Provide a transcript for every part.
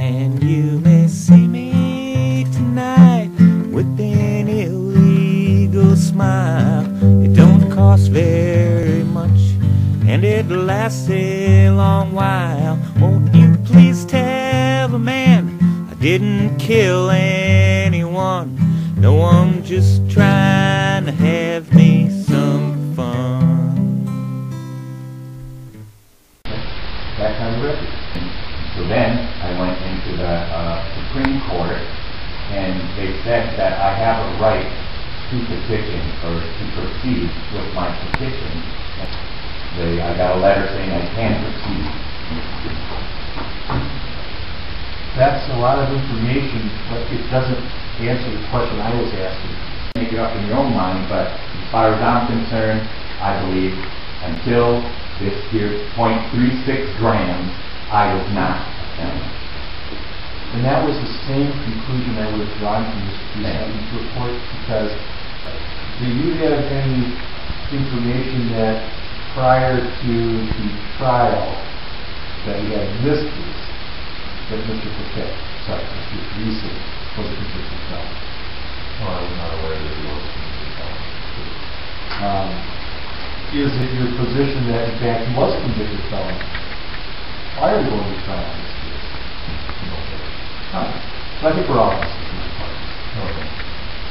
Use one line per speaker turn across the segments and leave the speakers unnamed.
And you may see me tonight with an illegal smile. It don't cost very much, and it lasts a long while. Won't you please tell the man I didn't kill anyone? No, I'm just trying to have me some fun.
That's on the record. So then I went into the Supreme Court, and they said that I have a right to petition or to proceed with my petition. I got a letter saying I can proceed.
That's a lot of information, but it doesn't answer the question I was asking.
Make it up in your own mind, but as far as I'm concerned, I believe until this here 0.36 grams, I was not a felon.
And that was the same conclusion I would have drawn from this pre-sentence report, because do you have any information that prior to the trial that we had in this case, that Mr. Paquette, Mr. Reeson, was a convicted felon?
Well, I was not aware that he was a convicted felon.
Is it your position that in fact he was a convicted felon prior to going to trial in this case?
No, sir.
So I think we're all asking my part.
No, sir.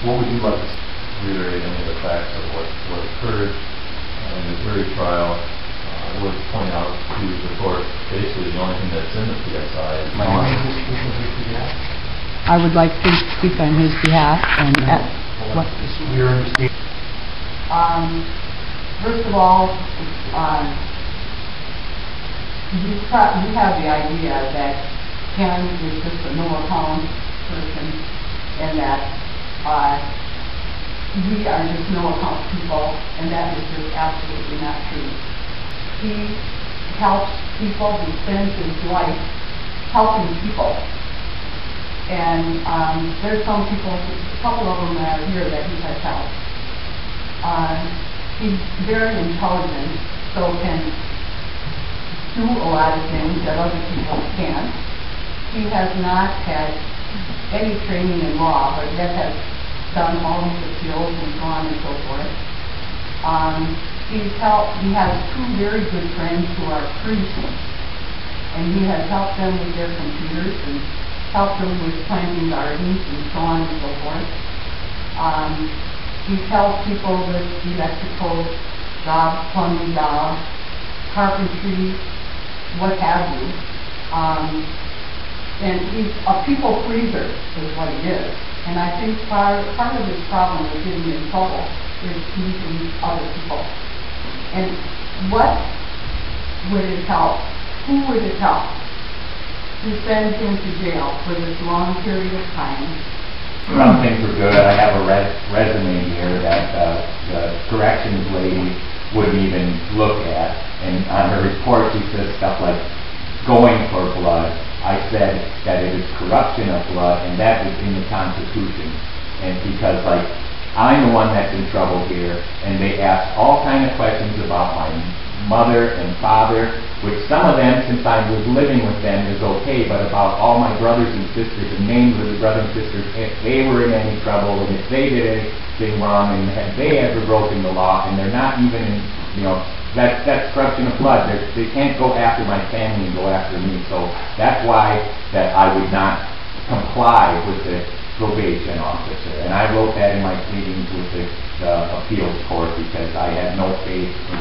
What would you like to say?
Reiterate any of the facts of what occurred in the jury trial. I would point out to the court basically the only thing that's in the PSI is
I would like to speak on his behalf. And
first of all, you have the idea that Ken is just a no-account person, and that we are just no-account people, and that is just absolutely not true. He helps people. He spends his life helping people. And there's some people, a couple of them that are here that he has helped. He's very intelligent, so can do a lot of things that other people can't. He has not had any training in law, but yet has done all these appeals and so on and so forth. He has two very good friends who are priests, and he has helped them with their computers and helped them with planting gardens and so on and so forth. He's helped people with electrical jobs, plumbing jobs, carpentry, what have you. And he's a people pleaser is what he is. And I think part of his problem with getting in trouble is pleasing other people. And what would it help? Who would it help to send him to jail for this long period of time?
Some things are good. I have a resume here that the corrections lady wouldn't even look at. And on her report she says stuff like going for blood. I said that it is corruption of blood, and that is in the Constitution. And because I'm the one that's in trouble here, and they ask all kind of questions about my mother and father, which some of them, since I was living with them, is okay, but about all my brothers and sisters, and names of the brothers and sisters, if they were in any trouble, and if they did anything wrong, and had they ever broken the law, and they're not even in, that's corruption of blood. They can't go after my family and go after me, so that's why that I would not comply with the probation officer. And I wrote that in my pleadings with the appeals court because I had no faith in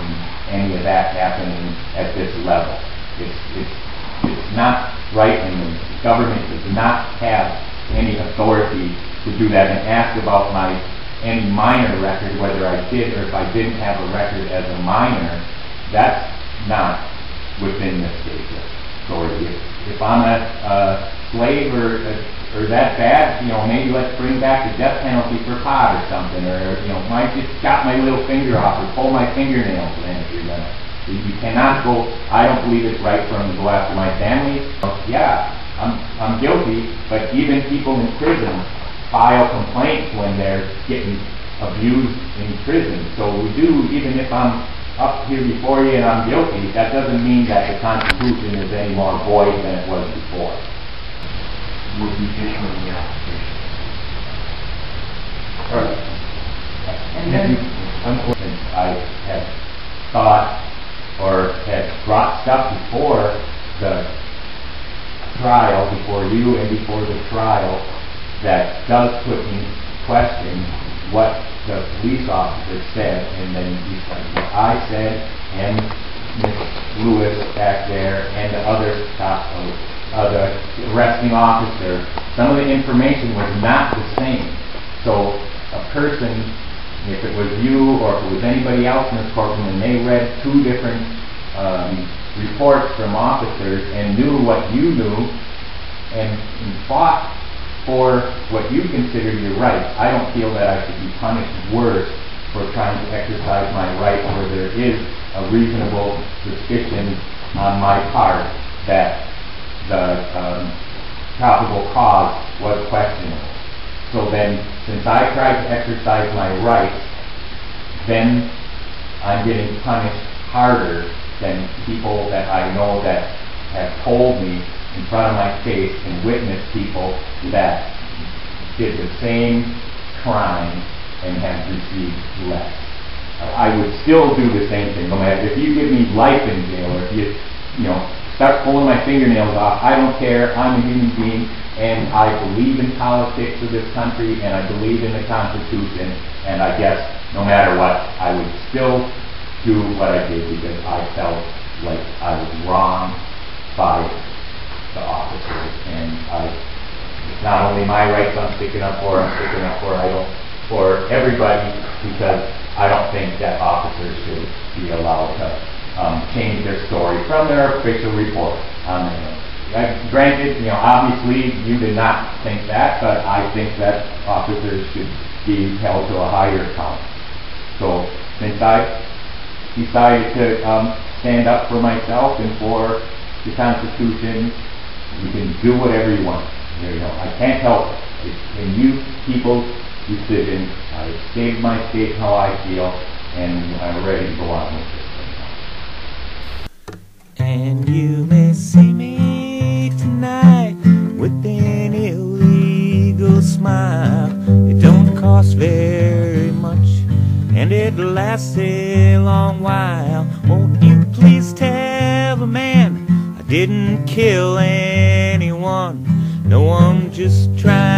any of that happening at this level. It's not right, and the government does not have any authority to do that. And asked about any minor record, whether I did or if I didn't have a record as a minor, that's not within the state's authority. If I'm a slave or that bad, maybe let's bring back the death penalty for pot or something, or might just chop my little finger off or pull my fingernails in if you're gonna. You cannot go. I don't believe it's right for them to go after my family. Yeah, I'm guilty, but even people in prison file complaints when they're getting abused in prison. So we do, even if I'm up here before you and I'm guilty, that doesn't mean that the Constitution is any more void than it was before.
would be issuing the application.
And then,
I had thought or had brought stuff before the trial, before you and before the trial, that does put in question what the police officer said, and then he said what I said, and Ms. Lewis back there, and the other the arresting officer. Some of the information was not the same. So a person, if it was you or if it was anybody else in this courtroom, and they read two different reports from officers and knew what you knew and fought for what you considered your rights, I don't feel that I should be punished worse for trying to exercise my right where there is a reasonable suspicion on my part that the probable cause was questionable. So then, since I tried to exercise my rights, then I'm getting punished harder than people that I know that have told me in front of my face and witnessed people that did the same crime and have received less. I would still do the same thing, no matter if you give me life in jail or if you start pulling my fingernails off. I don't care. I'm a human being, and I believe in politics of this country, and I believe in the Constitution, and I guess no matter what, I would still do what I did because I felt like I was wrong by the officers, and it's not only my rights I'm sticking up for, for everybody, because I don't think that officers should be allowed to change their story from their official report on their own. Granted, obviously you did not think that, but I think that officers should be held to a higher count. So since I decided to stand up for myself and for the Constitution, you can do whatever you want. I can't help it. It's in you people's decision. I gave my state how I feel, and I'm ready to go on with this thing.
And you may see me tonight with an illegal smile. It don't cost very much, and it lasts a long while. Won't you please tell the man I didn't kill anyone? No, I'm just trying